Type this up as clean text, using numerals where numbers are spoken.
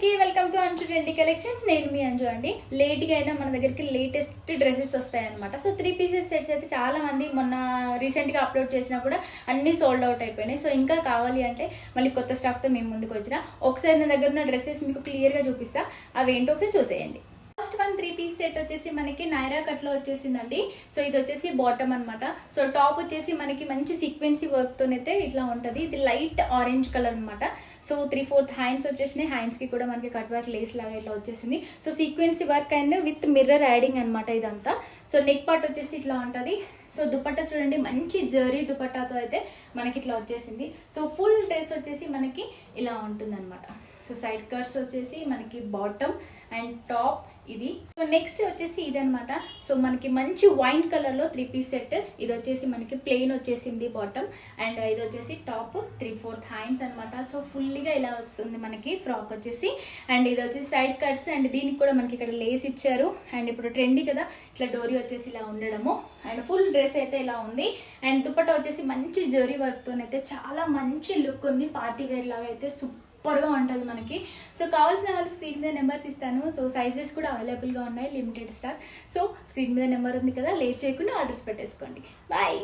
అందరికీ welcome to అంచు trendy collections. నేను మీ అంజు అండి. లేట్గా అయినా మన దగ్గరికి లేటెస్ట్ డ్రెస్సెస్ వస్తాయన్నమాట. సో 3 పీసెస్ సెట్స్ అయితే చాలా మంది మొన్న రీసెంట్గా అప్లోడ్ చేసినా కూడా అన్నీ సోల్డ్ అవుట్ అయిపోయినాయి. సో ఇంకా కావాలి అంటే మళ్ళీ కొత్త స్టాక్తో మేము ముందుకు వచ్చిన ఒకసారి నా దగ్గర ఉన్న డ్రెస్సెస్ మీకు క్లియర్గా చూపిస్తా. అవి ఏంటో ఒకసారి చూసేయండి. ఫస్ట్ వన్ 3 పీస్ సెట్ వచ్చేసి మనకి నైరా కట్లో వచ్చేసిందండి. సో ఇది వచ్చేసి బాటమ్ అనమాట. సో టాప్ వచ్చేసి మనకి మంచి సీక్వెన్సీ వర్క్తోనైతే ఇట్లా ఉంటుంది. ఇది లైట్ ఆరెంజ్ కలర్ అనమాట. సో 3/4 హ్యాండ్స్ వచ్చేసినాయి. హ్యాండ్స్కి కూడా మనకి కట్ వర్క్ లేస్ లాగా ఇట్లా వచ్చేసింది. So sequence work and with mirror adding అనమాట ఇదంతా. సో నెక్ పార్ట్ వచ్చేసి ఇట్లా ఉంటుంది. సో దుపట్టా చూడండి, మంచి జరీ దుపట్టాతో అయితే మనకి ఇట్లా వచ్చేసింది. సో ఫుల్ డ్రెస్ వచ్చేసి మనకి ఇలా ఉంటుంది అనమాట. సో సైడ్ కట్స్ వచ్చేసి మనకి బాటమ్ అండ్ టాప్ ఇది. సో నెక్స్ట్ వచ్చేసి ఇదనమాట. సో మనకి మంచి వైన్ కలర్ లో 3 పీస్ సెట్. ఇది వచ్చేసి మనకి ప్లెయిన్ వచ్చేసింది బాటమ్ అండ్ ఇది వచ్చేసి టాప్ 3/4 హ్యాండ్స్ అనమాట. సో ఫుల్లీగా ఇలా వస్తుంది మనకి ఫ్రాక్ వచ్చేసి. అండ్ ఇది వచ్చేసి సైడ్ కట్స్ అండ్ దీనికి కూడా మనకి ఇక్కడ లేస్ ఇచ్చారు. అండ్ ఇప్పుడు ట్రెండీ కదా, ఇట్లా డోరీ వచ్చేసి ఇలా ఉండడము. అండ్ ఫుల్ డ్రెస్ అయితే ఇలా ఉంది. అండ్ దుపట్టా వచ్చేసి మంచి జరీ వర్క్ తోనైతే చాలా మంచి లుక్ ఉంది. పార్టీ వేర్ లాగా అయితే సూపర్గా ఉంటుంది మనకి. సో కావాల్సిన వాళ్ళు స్క్రీన్ మీద నెంబర్స్ ఇస్తాను. సో సైజెస్ కూడా అవైలబుల్గా ఉన్నాయి, లిమిటెడ్ స్టాక్. సో స్క్రీన్ మీద నెంబర్ ఉంది కదా, లేట్ చేయకుండా ఆర్డర్స్ పెట్టేసుకోండి. బాయ్.